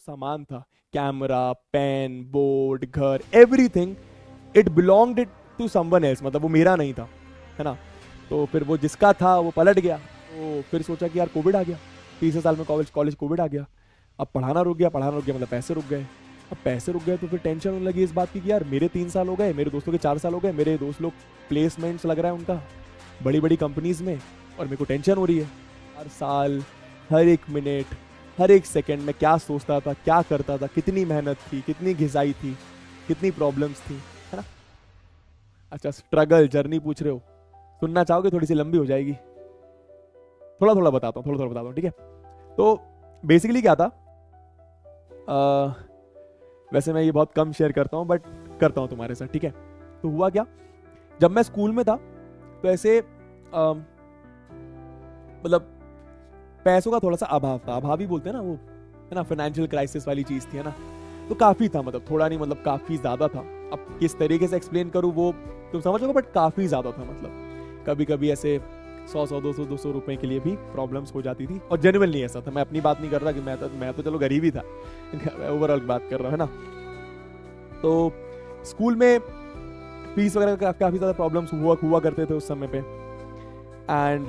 सामान था, camera, pen, board, घर, everything, it belonged it to someone else, मतलब वो मेरा नहीं था, है ना। तो फिर वो जिसका था वो पलट गया। तो फिर सोचा कि यार कोविड आ गया, तीसरे साल में कॉलेज कोविड आ गया। अब पढ़ाना रुक गया मतलब पैसे रुक गए। अब पैसे रुक गए तो फिर टेंशन होने लगी इस बात की कि यार मेरे 3 साल हो गए, मेरे दोस्तों के 4 साल हो गए, मेरे दोस्त लोग प्लेसमेंट्स लग रहा है उनका बड़ी बड़ी कंपनीज में, और मेरे को टेंशन हो रही है। हर साल, हर एक मिनट, हर एक सेकंड में क्या सोचता था, क्या करता था, कितनी मेहनत थी, कितनी घिसाई थी, कितनी प्रॉब्लम्स थी, है ना। अच्छा, स्ट्रगल जर्नी पूछ रहे हो, सुनना चाहोगे? थोड़ी सी लंबी हो जाएगी, थोड़ा थोड़ा बताता हूँ, थोड़ा थोड़ा बताता हूँ, ठीक है। तो बेसिकली क्या था, वैसे मैं ये बहुत कम शेयर करता हूँ बट करता हूँ तुम्हारे साथ, ठीक है। तो हुआ क्या, जब मैं स्कूल में था तो ऐसे मतलब पैसों का थोड़ा सा अभाव था, अभाव ही बोलते हैं ना वो, है ना, फाइनेंशियल क्राइसिस वाली चीज थी, है ना। तो काफी था, मतलब थोड़ा नहीं, मतलब काफी ज्यादा था। अब किस तरीके से एक्सप्लेन करूँ वो तुम समझोगे, बट काफी ज्यादा था। मतलब कभी कभी ऐसे 100 रुपए के लिए भी प्रॉब्लम्स हो जाती थी, और जेन्युइनली ऐसा था। मैं अपनी बात नहीं कर रहा कि मैं तो चलो गरीब ही था, ओवरऑल बात कर रहा हूँ, है ना। तो स्कूल में फीस वगैरह का काफी ज्यादा प्रॉब्लम्स हुआ करते थे उस समय पे। एंड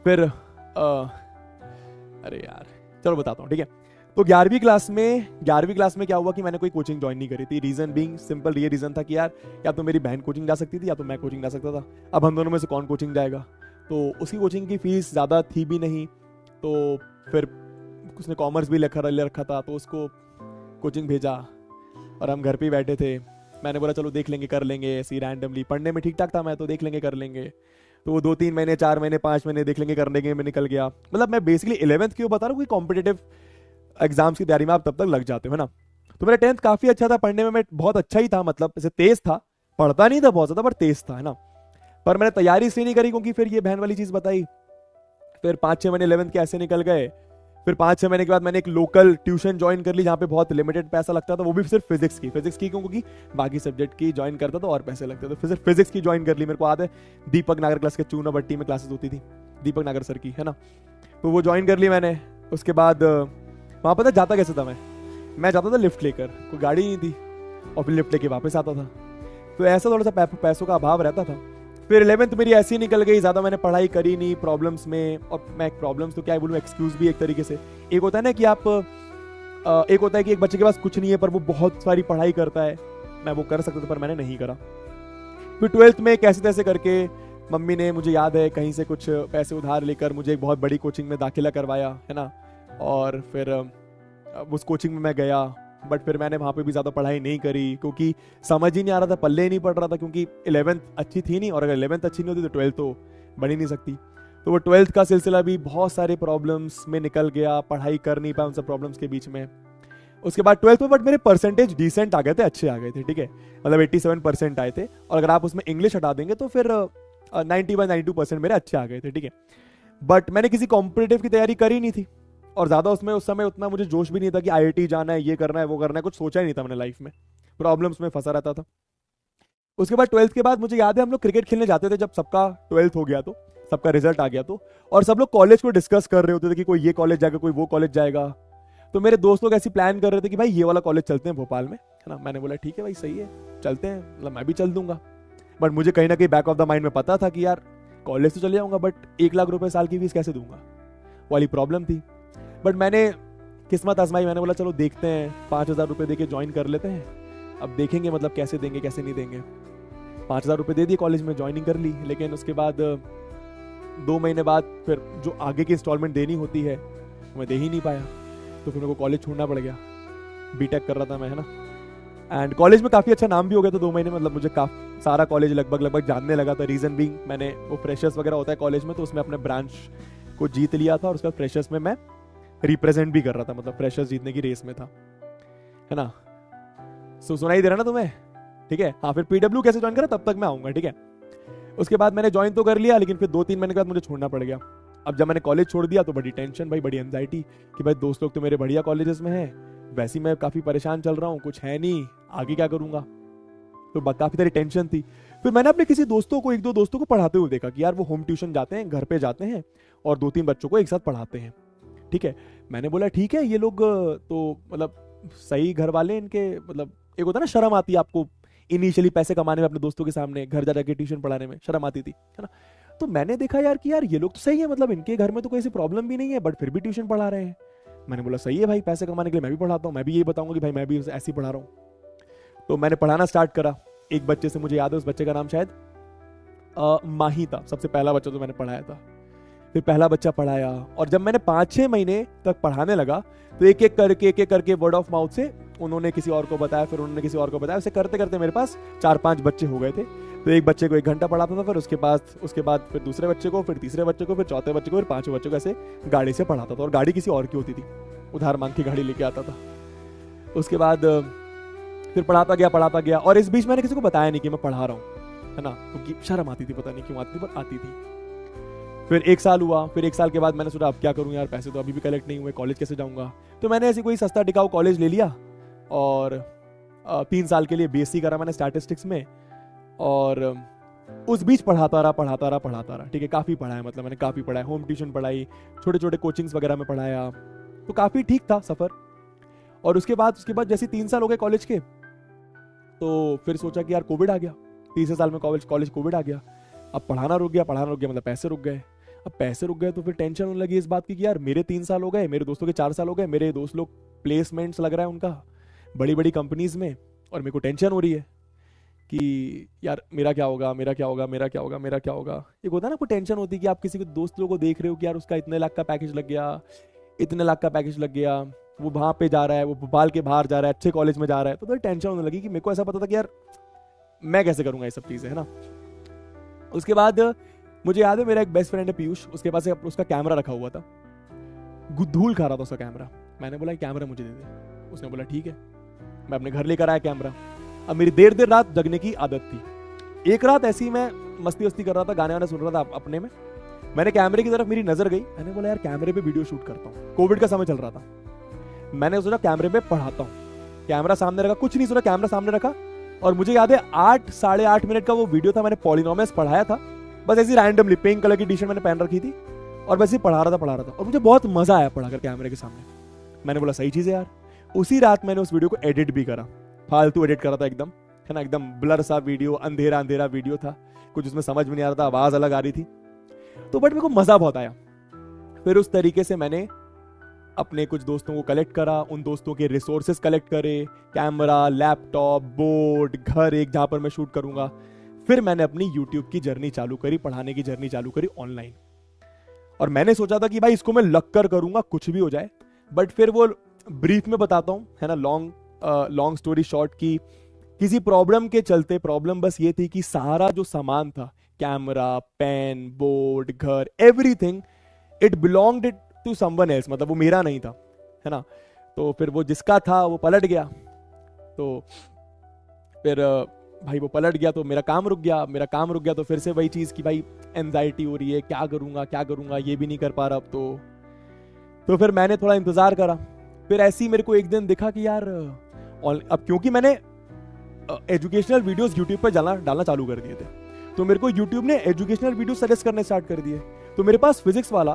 फिर अरे यार चलो बताता हूँ, ठीक है। तो 11वीं क्लास में क्या हुआ कि मैंने कोई कोचिंग ज्वाइन नहीं करी थी। रीजन बीइंग सिंपल, ये रीजन था कि यार या तो मेरी बहन कोचिंग जा सकती थी या तो मैं कोचिंग जा सकता था। अब हम दोनों में से कौन कोचिंग जाएगा? तो उसकी कोचिंग की फीस ज़्यादा थी भी नहीं, तो फिर उसने कॉमर्स भी ले रखा था, तो उसको कोचिंग भेजा और हम घर पे ही बैठे थे। मैंने बोला चलो देख लेंगे, कर लेंगे, ऐसे ही रैंडमली। पढ़ने में ठीक ठाक था मैं, तो देख लेंगे, कर लेंगे। तो वो 2-3 महीने, 4 महीने, 5 महीने देख लेंगे, कर लेंगे में निकल गया। मतलब मैं बेसिकली 11th क्यों बता रहा हूँ कि कॉम्पिटेटिव एग्जाम्स की तैयारी में आप तब तक लग जाते हो, है ना। तो मेरा 10th काफी अच्छा था, पढ़ने में मैं बहुत अच्छा ही था, मतलब ऐसे तेज था, पढ़ता नहीं था बहुत ज्यादा पर तेज था, है ना। पर मैंने तैयारी इसलिए नहीं करी क्योंकि फिर ये बहन वाली चीज बताई। फिर 5-6 महीने 11th के ऐसे निकल गए। फिर 5-6 महीने के बाद मैंने एक लोकल ट्यूशन ज्वाइन कर ली जहाँ पे बहुत लिमिटेड पैसा लगता था, वो भी सिर्फ फिजिक्स की क्योंकि बाकी सब्जेक्ट की ज्वाइन करता था और पैसे लगते थे। फिर सिर्फ फिजिक्स की ज्वाइन कर ली। मेरे को याद है दीपक नागर क्लास के चूना भट्टी में क्लासेस होती थी, दीपक नागर सर की, है ना। तो वो ज्वाइन कर ली मैंने। उसके बाद वहाँ पता जाता कैसे था मैं जाता था लिफ्ट लेकर, कोई गाड़ी नहीं थी, और फिर लिफ्ट लेके वापस आता था। तो ऐसा थोड़ा सा पैसों का अभाव रहता था। फिर 11th मेरी ऐसी निकल गई, ज़्यादा मैंने पढ़ाई करी नहीं प्रॉब्लम्स में। और मैं प्रॉब्लम्स तो क्या बोलूँ, एक्सक्यूज भी एक तरीके से। एक होता है ना कि एक होता है कि एक बच्चे के पास कुछ नहीं है पर वो बहुत सारी पढ़ाई करता है, मैं वो कर सकता था पर मैंने नहीं करा। फिर 12th में कैसे तैसे करके मम्मी ने, मुझे याद है, कहीं से कुछ पैसे उधार लेकर मुझे एक बहुत बड़ी कोचिंग में दाखिला करवाया, है ना। और फिर उस कोचिंग में मैं गया, बट फिर मैंने वहाँ पे भी ज़्यादा पढ़ाई नहीं करी क्योंकि समझ ही नहीं आ रहा था, पल्ले ही नहीं पड़ रहा था, क्योंकि 11th अच्छी थी नहीं, और अगर 11th अच्छी नहीं होती तो 12th तो बन ही नहीं सकती। तो वो 12th का सिलसिला भी बहुत सारे प्रॉब्लम्स में निकल गया, पढ़ाई कर नहीं पाया उन सब प्रॉब्लम्स के बीच में। उसके बाद 12th में बट मेरे परसेंटेज डिसेंट आ गए थे, अच्छे आ गए थे, ठीक है, मतलब 87% आए थे। और अगर आप उसमें इंग्लिश हटा देंगे तो फिर 91-92% मेरे अच्छे आ गए थे, ठीक है। बट मैंने किसी कॉम्पिटेटिव की तैयारी करी नहीं थी, और ज्यादा उसमें उस समय उतना मुझे जोश भी नहीं था कि आईआईटी जाना है, ये करना है, वो करना है, कुछ सोचा ही नहीं था मैंने लाइफ में, प्रॉब्लम्स में फंसा रहता था। उसके बाद 12th के बाद मुझे याद है हम लोग क्रिकेट खेलने जाते थे, जब सबका 12th हो गया तो, सबका रिजल्ट आ गया तो, और सब लोग कॉलेज को डिस्कस कर रहे होते थे कि कोई ये कॉलेज जाएगा, कोई वो कॉलेज जाएगा। तो मेरे दोस्त लोग ऐसी प्लान कर रहे थे कि भाई ये वाला कॉलेज चलते हैं भोपाल में, है ना। मैंने बोला ठीक है भाई, सही है, चलते हैं, मतलब मैं भी चल दूंगा। बट मुझे कहीं ना कहीं बैक ऑफ द माइंड में पता था कि यार कॉलेज तो चले जाऊंगा बट 1 लाख रुपए साल की फीस कैसे दूंगा, वाली प्रॉब्लम थी। बट मैंने किस्मत आजमाई, मैंने बोला चलो देखते हैं, 5,000 रुपये दे के ज्वाइन कर लेते हैं, अब देखेंगे मतलब कैसे देंगे कैसे नहीं देंगे। 5,000 रुपये दे दिए, कॉलेज में ज्वाइनिंग कर ली। लेकिन उसके बाद 2 महीने बाद फिर जो आगे की इंस्टॉलमेंट देनी होती है मैं दे ही नहीं पाया, तो फिर मेरे को कॉलेज छोड़ना पड़ गया। बीटेक कर रहा था मैं, है ना। एंड कॉलेज में काफ़ी अच्छा नाम भी हो गया था 2 महीने, मतलब मुझे काफ़ी सारा कॉलेज लगभग जानने लगा था। रीज़न बीइंग मैंने वो फ्रेशर्स वगैरह होता है कॉलेज में, तो उसमें अपने ब्रांच को जीत लिया था, और उसके बाद फ्रेशर्स में मैं रिप्रेजेंट भी कर रहा था, मतलब फ्रेशर्स जीतने की रेस में था, है ना। सुनाई दे रहा ना तुम्हें? ठीक है, हाँ। फिर पीडब्ल्यू कैसे ज्वाइन करा तब तक मैं आऊंगा, ठीक है। उसके बाद मैंने ज्वाइन तो कर लिया, लेकिन फिर 2-3 महीने के बाद मुझे छोड़ना पड़ गया। अब जब मैंने कॉलेज छोड़ दिया तो बड़ी टेंशन भाई, बड़ी एंजाइटी कि भाई दोस्त लोग तो मेरे बढ़िया कॉलेजेस में हैं, वैसे ही मैं काफ़ी परेशान चल रहा हूँ, कुछ है नहीं, आगे क्या करूँगा। तो काफ़ी सारी टेंशन थी। फिर मैंने अपने किसी दोस्तों को, 1-2 दोस्तों को पढ़ाते हुए देखा कि यार वो होम ट्यूशन जाते हैं, घर पे जाते हैं और 2-3 बच्चों को एक साथ पढ़ाते हैं। ठीक है। मैंने बोला ठीक है, ये लोग तो मतलब सही घर वाले इनके, मतलब एक होता है ना शर्म आती है आपको इनिशियली पैसे कमाने में, अपने दोस्तों के सामने घर जा जाके ट्यूशन पढ़ाने में शर्म आती थी, है ना। तो मैंने देखा यार कि यार ये लोग तो सही है, मतलब इनके घर में तो कोई ऐसी प्रॉब्लम भी नहीं है, बट फिर भी ट्यूशन पढ़ा रहे हैं। मैंने बोला सही है भाई, पैसे कमाने के लिए मैं भी पढ़ाता हूँ, मैं भी यही बताऊंगा कि भाई मैं भी ऐसे ही पढ़ा रहा हूँ। तो मैंने पढ़ाना स्टार्ट करा। एक बच्चे से मुझे याद है, उस बच्चे का नाम शायद माही था, सबसे पहला बच्चा जो मैंने पढ़ाया था। फिर पहला बच्चा पढ़ाया, और जब मैंने 5-6 महीने तक पढ़ाने लगा तो एक एक करके वर्ड ऑफ माउथ से उन्होंने किसी और को बताया, फिर उन्होंने किसी और को बताया, उसे करते करते मेरे पास 4-5 बच्चे हो गए थे। तो एक बच्चे को 1 घंटा पढ़ाता था, फिर उसके बाद फिर दूसरे बच्चे को, फिर तीसरे बच्चे को, फिर चौथे बच्चे को, फिर 5वें बच्चे को, ऐसे गाड़ी से पढ़ाता था। और गाड़ी किसी और की होती थी, उधार मांग की गाड़ी लेके आता था। उसके बाद फिर पढ़ाता गया, और इस बीच मैंने किसी को बताया नहीं कि मैं पढ़ा रहा हूँ, है ना, क्योंकि शर्म आती थी, पता नहीं क्यों आती थी, पर आती थी। फिर 1 साल हुआ, फिर 1 साल के बाद मैंने सोचा अब क्या करूं यार, पैसे तो अभी भी कलेक्ट नहीं हुए, कॉलेज कैसे जाऊंगा। तो मैंने ऐसी कोई सस्ता टिकाऊ कॉलेज ले लिया, और 3 साल के लिए बीएससी करा मैंने स्टैटिस्टिक्स में। और उस बीच पढ़ाता रहा, ठीक है। काफ़ी पढ़ाया, मतलब मैंने काफ़ी पढ़ाया, होम ट्यूशन पढ़ाई, छोटे छोटे कोचिंग्स वगैरह में पढ़ाया, तो काफ़ी ठीक था सफ़र। और उसके बाद जैसे 3 साल हो गए कॉलेज के, तो फिर सोचा कि यार कोविड आ गया, तीसरे साल में कॉलेज कोविड आ गया। अब पढ़ाना रुक गया, मतलब पैसे रुक गए। अब पैसे रुक गए तो फिर टेंशन होने लगी इस बात की कि यार मेरे 3 साल हो गए, मेरे दोस्तों के 4 साल हो गए, मेरे दोस्त लोग प्लेसमेंट्स लग रहा है उनका बड़ी बड़ी कंपनीज में, और मेरे को टेंशन हो रही है कि यार मेरा क्या होगा। एक होता है ना, कोई टेंशन होती है कि आप किसी को दोस्त लोगों को देख रहे हो कि यार उसका इतने लाख का पैकेज लग गया, वो वहां पे जा रहा है, वो भोपाल के बाहर जा रहा है, अच्छे कॉलेज में जा रहा है। तो टेंशन होने लगी कि मेरे को ऐसा पता था कि यार मैं कैसे करूंगा ये सब चीजें, है ना। उसके बाद मुझे याद है, मेरा एक बेस्ट फ्रेंड है पीयूष, उसके पास उसका कैमरा रखा हुआ था, धूल खा रहा था उसका कैमरा। मैंने बोला कैमरा मुझे दे दे। उसने बोला ठीक है। मैं अपने घर लेकर आया कैमरा। अब मेरी देर रात जगने की आदत थी। एक रात ऐसी मैं मस्ती कर रहा था, गाने वाने सुन रहा था अपने में, मैंने कैमरे की तरफ मेरी नजर गई। मैंने बोला यार कैमरे पे वीडियो शूट करता हूँ, कोविड का समय चल रहा था। मैंने सोचा कैमरे पे पढ़ाता हूँ, कैमरा सामने रखा, कुछ नहीं सोचा, कैमरा सामने रखा। और मुझे याद है 8-8.5 मिनट का वो वीडियो था, मैंने पॉलिनोमियल्स पढ़ाया था, बस ऐसी रैंडमली। पिंक कलर की टी शर्ट मैंने पहन रखी थी, और बस ही पढ़ा रहा था, और मुझे बहुत मजा आया पढ़ाकर कैमरे के सामने। मैंने बोला सही चीज है यार। उसी रात मैंने उस वीडियो को एडिट भी करा, फालतू एडिट करा था एकदम, है ना, एकदम ब्लर सा वीडियो, अंधेरा वीडियो था, कुछ उसमें समझ में नहीं आ रहा था, आवाज अलग आ रही थी, तो बट मेरे को मजा बहुत आया। फिर उस तरीके से मैंने अपने कुछ दोस्तों को कलेक्ट करा, उन दोस्तों के रिसोर्सेज कलेक्ट करे, कैमरा, लैपटॉप, बोर्ड, घर एक जहां पर मैं शूट करूंगा। फिर मैंने अपनी यूट्यूब की जर्नी चालू करी, पढ़ाने की जर्नी चालू करी ऑनलाइन। और मैंने सोचा था कि भाई इसको मैं लग कर करूंगा, कुछ भी हो जाए। बट फिर वो ब्रीफ में बताता हूं, है ना, लॉन्ग स्टोरी शॉर्ट की, किसी प्रॉब्लम के चलते, प्रॉब्लम बस ये थी कि सारा जो सामान था, कैमरा, पेन, बोर्ड, घर, everything, it belonged to someone else, मतलब वो मेरा नहीं था, है ना। तो फिर वो जिसका था वो पलट गया, तो फिर भाई वो पलट गया तो मेरा काम रुक गया। तो फिर से वही चीज कि भाई एंजाइटी हो रही है, क्या करूंगा, ये भी नहीं कर पा रहा अब तो फिर मैंने थोड़ा इंतजार करा। फिर ऐसे ही मेरे को एक दिन दिखा कि यार अब क्योंकि मैंने एजुकेशनल वीडियोस यूट्यूब पर डालना चालू कर दिए थे, तो मेरे को यूट्यूब ने एजुकेशनल वीडियो सजेस्ट करने स्टार्ट कर दिए। तो मेरे पास फिजिक्स वाला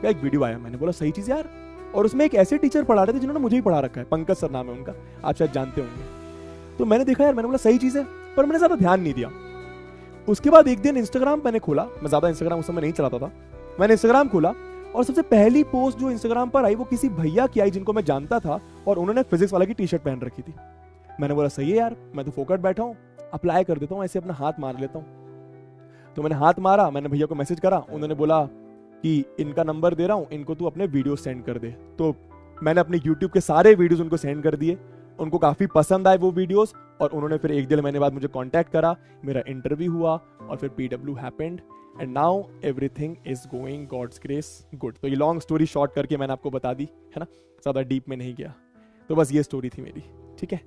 का एक वीडियो आया, मैंने बोला सही चीज यार। और उसमें एक ऐसे टीचर पढ़ा रहे थे जिन्होंने मुझे ही पढ़ा रखा है, पंकज सर नाम है उनका, आप शायद जानते होंगे। तो मैंने देखा यार, मैंने बोला सही चीज है, पर मैंने ज्यादा ध्यान नहीं दिया। उसके बाद एक दिन इंस्टाग्राम मैंने खोला, मैं ज्यादा इंस्टाग्राम उस समय नहीं चलाता था, मैंने इंस्टाग्राम खोला, और सबसे पहली पोस्ट जो इंस्टाग्राम पर आई वो किसी भैया की आई जिनको मैं जानता था, और उन्होंने फिजिक्स वाला की टी शर्ट पहन रखी थी। मैंने बोला सही है यार, मैं तो फोकट बैठा हूँ, अप्लाई कर देता हूँ, ऐसे अपना हाथ मार लेता हूँ। तो मैंने हाथ मारा, मैंने भैया को मैसेज करा, उन्होंने बोला कि इनका नंबर दे रहा हूँ, इनको तू अपने वीडियो सेंड कर दे। तो मैंने अपने यूट्यूब के सारे वीडियोस उनको सेंड कर दिए, उनको काफ़ी पसंद आए वो वीडियोस, और उन्होंने फिर 1 डेढ़ महीने बाद मुझे कांटेक्ट करा, मेरा इंटरव्यू हुआ, और फिर PW happened, and now everything is going God's grace good. तो ये लॉन्ग स्टोरी शॉर्ट करके मैंने आपको बता दी, है ना, ज़्यादा डीप में नहीं गया। तो बस ये स्टोरी थी मेरी, ठीक है।